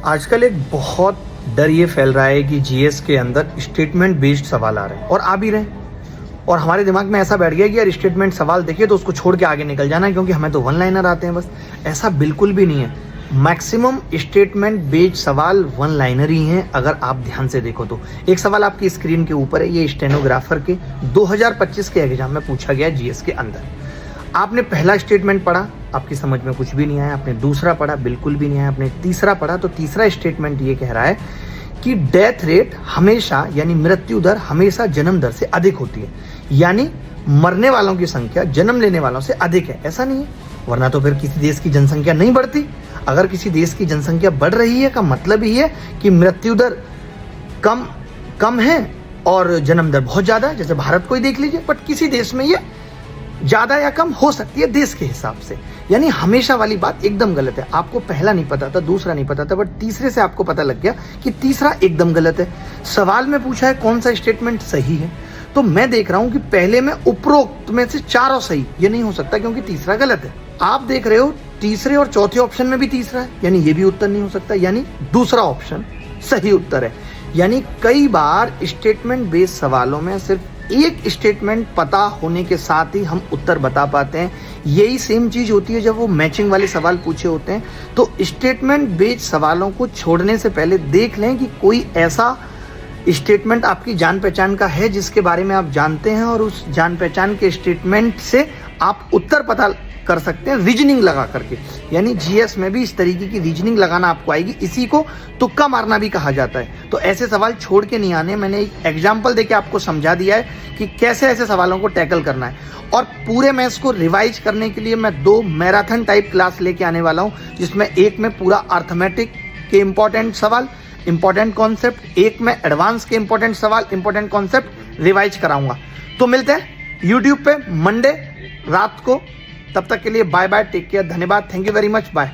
आजकल एक बहुत डर ये फैल रहा है कि जीएस के अंदर स्टेटमेंट बेस्ड सवाल आ रहे हैं और आ भी रहे हैं। और हमारे दिमाग में ऐसा बैठ गया कि यार स्टेटमेंट सवाल देखिए तो उसको छोड़ के आगे निकल जाना है क्योंकि हमें तो वन लाइनर आते हैं बस। ऐसा बिल्कुल भी नहीं है। मैक्सिमम स्टेटमेंट बेस्ड सवाल वन लाइनर ही हैं अगर आप ध्यान से देखो तो। एक सवाल आपकी स्क्रीन के ऊपर है, ये स्टेनोग्राफर के 2025 के एग्जाम में पूछा गया जीएस के अंदर। आपने पहला स्टेटमेंट पढ़ा, आपकी समझ में कुछ भी नहीं आया। आपने दूसरा पढ़ा, बिल्कुल भी नहीं आया। आपने तीसरा पढ़ा तो तीसरा स्टेटमेंट ये कह रहा है कि डेथ रेट हमेशा यानी मृत्यु दर हमेशा जन्म दर से अधिक होती है, यानी मरने वालों की संख्या जन्म लेने वालों से अधिक है। ऐसा नहीं है, वरना तो फिर किसी देश की जनसंख्या नहीं बढ़ती। अगर किसी देश की जनसंख्या बढ़ रही है का मतलब ही है कि मृत्यु दर कम है और जन्म दर बहुत ज्यादा है। जैसे भारत को ही देख लीजिए, बट किसी देश में ये ज्यादा या कम हो सकती है देश के हिसाब से। यानी हमेशा वाली बात एकदम गलत है। आपको पहला नहीं पता था, दूसरा नहीं पता था, बट तीसरे से आपको पता लग गया कि तीसरा एकदम गलत है। सवाल में पूछा है कौन सा स्टेटमेंट सही है, तो मैं देख रहा हूं कि पहले में उपरोक्त में से चारों सही। ये नहीं हो सकता क्योंकि तीसरा गलत है। आप देख रहे हो तीसरे और चौथे ऑप्शन में भी तीसरा है, यानी ये भी उत्तर नहीं हो सकता, यानी दूसरा ऑप्शन सही उत्तर है। यानी कई बार स्टेटमेंट बेस्ड सवालों में सिर्फ एक स्टेटमेंट पता होने के साथ ही हम उत्तर बता पाते हैं। यही सेम चीज होती है जब वो मैचिंग वाले सवाल पूछे होते हैं। तो स्टेटमेंट बेस्ड सवालों को छोड़ने से पहले देख लें कि कोई ऐसा स्टेटमेंट आपकी जान पहचान का है जिसके बारे में आप जानते हैं और उस जान पहचान के स्टेटमेंट से आप उत्तर पता कर सकते हैं रीजनिंग लगा करके। यानी जीएस में भी इस तरीके की रीजनिंग लगाना आपको आएगी। इसी को तुक्का मारना भी कहा जाता है। तो ऐसे सवाल छोड़ के नहीं आने। मैंने एक एग्जाम्पल देके आपको समझा दिया है कि कैसे ऐसे सवालों को टैकल करना है। और पूरे मैथ्स को रिवाइज करने के लिए मैं 2 मैराथन टाइप क्लास लेके आने वाला हूँ, जिसमें एक में पूरा अर्थमेटिक के इंपॉर्टेंट सवाल, इंपॉर्टेंट कॉन्सेप्ट, एक में एडवांस के इंपॉर्टेंट सवाल, इंपॉर्टेंट कॉन्सेप्ट रिवाइज कराऊंगा। तो मिलते हैं यूट्यूब पे मंडे रात को। तब तक के लिए बाय बाय, टेक केयर, धन्यवाद, thank you very much, bye.